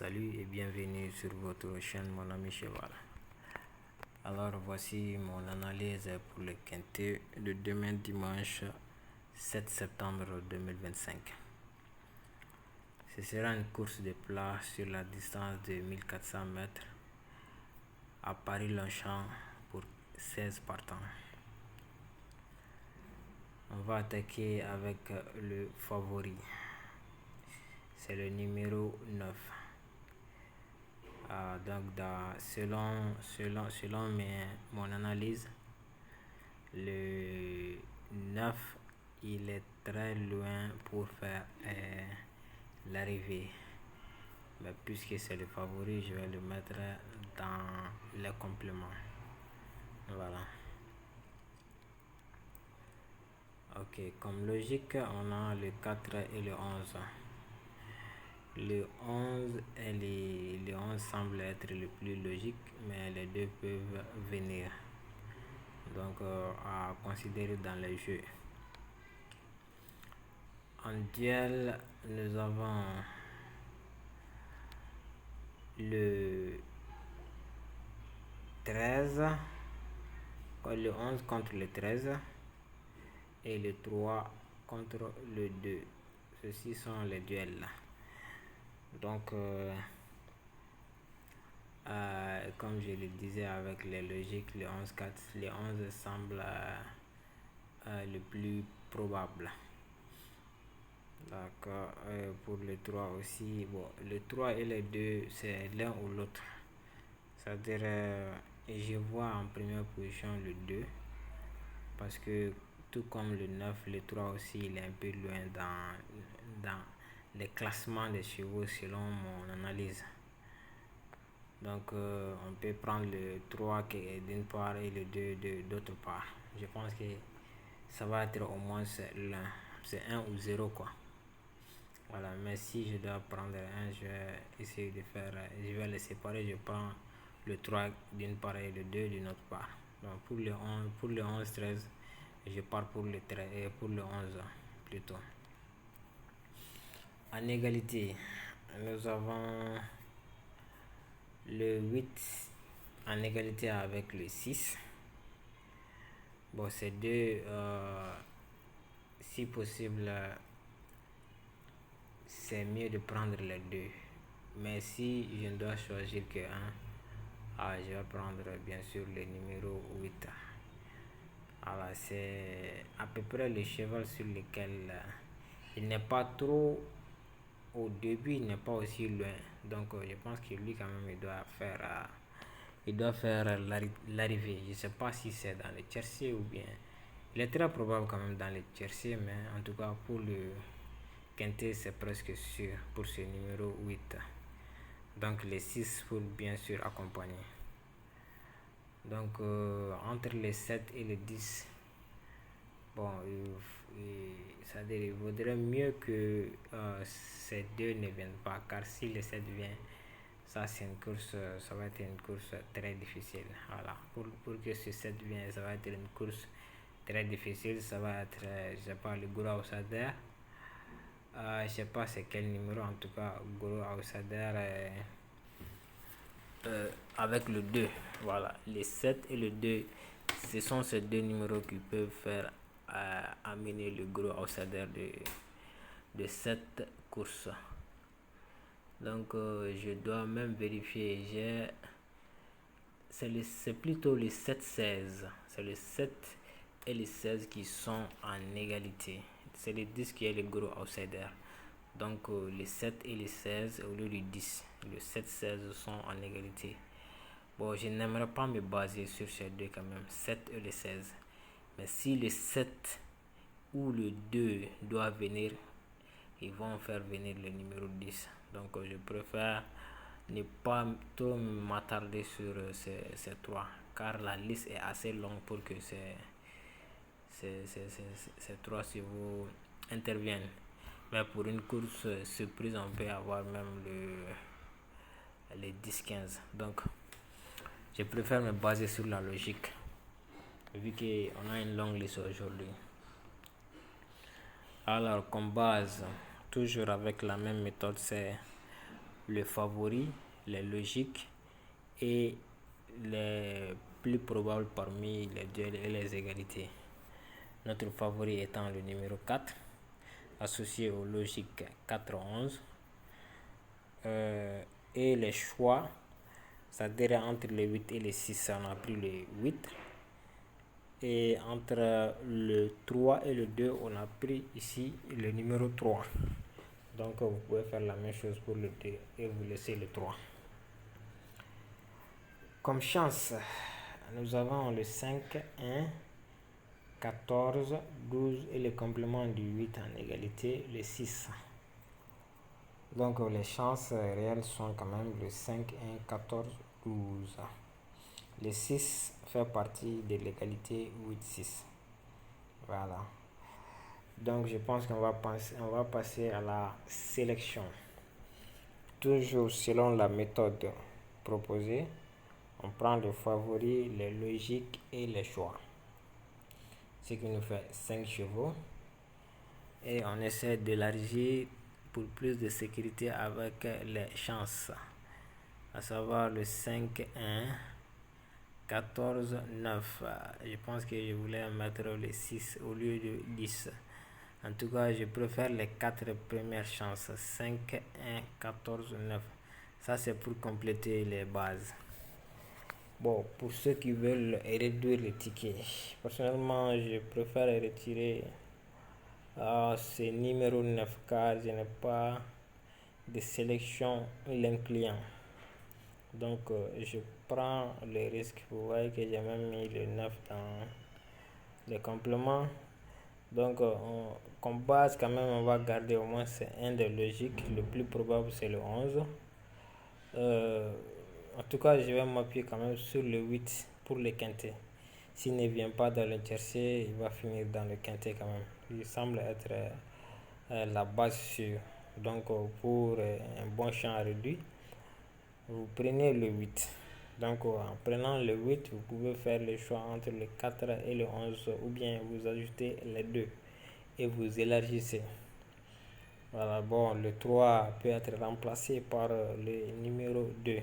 Salut et bienvenue sur votre chaîne Mon Ami Cheval. Alors voici mon analyse pour le quintet de demain dimanche 7 septembre 2025. Ce sera une course de plat sur la distance de 1400 mètres à Paris-Longchamp pour 16 partants. On va attaquer avec le favori. C'est le numéro 9. Donc selon mon analyse, le 9 il est très loin pour faire l'arrivée. Mais puisque c'est le favori, je vais le mettre dans les compléments. Voilà. Ok, comme logique, on a le 4 et le 11. Le 11 et le 11 semble être le plus logique, mais les deux peuvent venir. Donc à considérer dans les jeux. En duel, nous avons le 13, le 11 contre le 13 et le 3 contre le 2. Ceux-ci sont les duels. Donc, comme je le disais avec les logiques, le 11 semble le plus probable. D'accord. Pour le 3 aussi, bon, le 3 et le 2, c'est l'un ou l'autre. C'est-à-dire, je vois en première position le 2, parce que tout comme le 9, le 3 aussi, il est un peu loin dans les classements des chevaux selon mon analyse. Donc, on peut prendre le 3 d'une part et le 2 d'autre part. Je pense que ça va être au moins l'un. C'est 1 ou 0 quoi. Voilà, mais si je dois prendre un, je vais essayer de faire, je vais les séparer. Je prends le 3 d'une part et le 2 d'une autre part. Donc pour le 11, 13, je pars pour le 13 et pour le 11 plutôt. En égalité, nous avons le 8 en égalité avec le 6. Bon, ces deux, si possible, c'est mieux de prendre les deux. Mais si je ne dois choisir que un, je vais prendre bien sûr le numéro 8. Alors, c'est à peu près le cheval sur lequel il n'est pas trop au début, il n'est pas aussi loin. Donc, je pense que lui, quand même, il doit faire l'arrivée. Je ne sais pas si c'est dans le tiercé ou bien. Il est très probable quand même dans le tiercé, mais en tout cas, pour le quintet, c'est presque sûr pour ce numéro 8. Donc, les 6 pour bien sûr accompagner. Donc, entre les 7 et les 10, bon, c'est-à-dire il vaudrait mieux que ces deux ne viennent pas, car si les 7 viennent, ça c'est une course, ça va être une course très difficile. Voilà, pour que ce 7 vienne, ça va être une course très difficile. Ça va être, je sais pas, le Gros Outsider. Je sais pas c'est quel numéro, en tout cas, Gros Outsider. Avec le 2, voilà, les 7 et le 2, ce sont ces deux numéros qui peuvent faire amener le Gros Outsider de cette course. Donc je dois même vérifier, c'est plutôt les 7-16, c'est les 7 et les 16 qui sont en égalité, c'est les 10 qui est le Gros Outsider. Donc les 7 et les 16 au lieu du 10, le 7-16 sont en égalité. Bon, je n'aimerais pas me baser sur ces deux quand même, 7 et le 16. Mais si le 7 ou le 2 doit venir, ils vont faire venir le numéro 10. Donc je préfère ne pas trop m'attarder sur ces trois, car la liste est assez longue pour que ces trois chevaux interviennent. Mais pour une course surprise, on peut avoir même les 10-15. Donc je préfère me baser sur la logique, vu qu'on a une longue liste aujourd'hui. Alors, comme base, toujours avec la même méthode, c'est le favori, les logiques et les plus probables parmi les duels et les égalités. Notre favori étant le numéro 4, associé aux logiques 4-11. Et les choix, ça dirait entre le 8 et le 6, on a pris le 8. Et entre le 3 et le 2, on a pris ici le numéro 3. Donc vous pouvez faire la même chose pour le 2 et vous laissez le 3. Comme chance, nous avons le 5, 1, 14, 12 et le complément du 8 en égalité, le 6. Donc les chances réelles sont quand même le 5, 1, 14, 12. Le 6 fait partie de l'égalité 8-6. Voilà. Donc je pense qu'on va passer à la sélection. Toujours selon la méthode proposée, on prend les favoris, les logiques et les choix. Ce qui nous fait 5 chevaux. Et on essaie d'élargir pour plus de sécurité avec les chances. À savoir le 5, 1, 14, 9. Je pense que je voulais mettre le 6 au lieu de 10. En tout cas, je préfère les 4 premières chances. 5, 1, 14, 9. Ça, c'est pour compléter les bases. Bon, pour ceux qui veulent réduire les tickets, personnellement, je préfère retirer ce numéro 9 car je n'ai pas de sélection l'incluant. Donc, je prends le risque. Vous voyez que j'ai même mis le 9 dans les compléments. Donc, comme base, quand même, on va garder au moins c'est un de logique. Le plus probable, c'est le 11. En tout cas, je vais m'appuyer quand même sur le 8 pour le quintet. S'il ne vient pas dans le tiercé, il va finir dans le quintet quand même. Il semble être la base sûre. Donc, pour un bon champ réduit, vous prenez le 8. Donc, en prenant le 8, vous pouvez faire le choix entre le 4 et le 11, ou bien vous ajoutez les deux et vous élargissez. Voilà, bon, le 3 peut être remplacé par le numéro 2.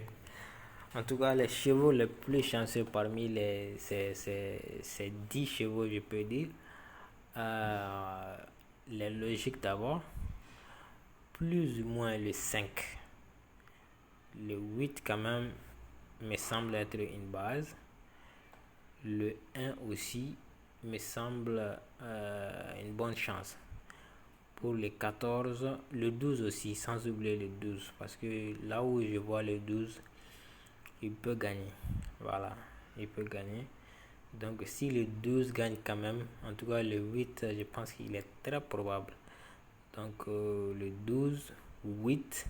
En tout cas, les chevaux les plus chanceux parmi ces 10 chevaux, je peux dire, les logiques d'abord, plus ou moins le 5. Le 8 quand même me semble être une base. Le 1 aussi me semble une bonne chance. Pour les 14, le 12 aussi, sans oublier le 12. Parce que là où je vois le 12, il peut gagner. Voilà, il peut gagner. Donc si le 12 gagne quand même, en tout cas le 8, je pense qu'il est très probable. Donc le 12, 8.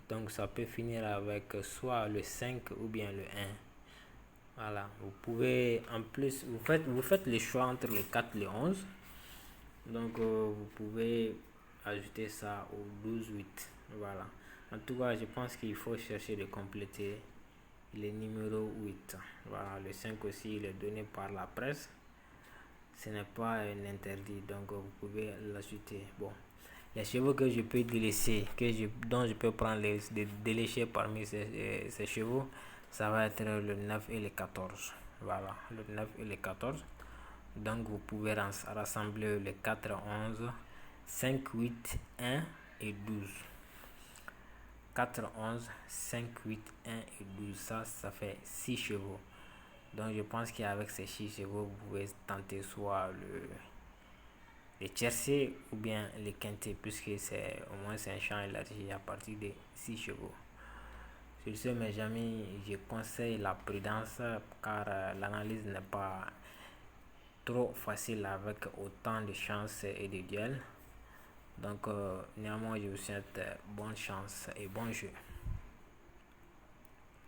Donc ça peut finir avec soit le 5 ou bien le 1. Voilà, vous pouvez en plus, vous faites le choix entre le 4 et le 11. Donc vous pouvez ajouter ça au 12-8. Voilà. En tout cas, je pense qu'il faut chercher de compléter le numéro 8. Voilà, le 5 aussi, il est donné par la presse. Ce n'est pas un interdit, donc vous pouvez l'ajouter. Bon, les chevaux que je peux délaisser, dont je peux prendre les déléchés parmi ces chevaux, ça va être le 9 et le 14. Voilà, le 9 et le 14. Donc vous pouvez rassembler les 4, 11, 5, 8, 1 et 12. 4, 11, 5, 8, 1 et 12. Ça fait 6 chevaux. Donc je pense qu'avec ces 6 chevaux, vous pouvez tenter soit le tiercé ou bien le quintet, puisque c'est au moins un champ élargi à partir de 6 chevaux. Sur ce, mes amis, je conseille la prudence car l'analyse n'est pas trop facile avec autant de chances et de duels. Donc néanmoins, je vous souhaite bonne chance et bon jeu.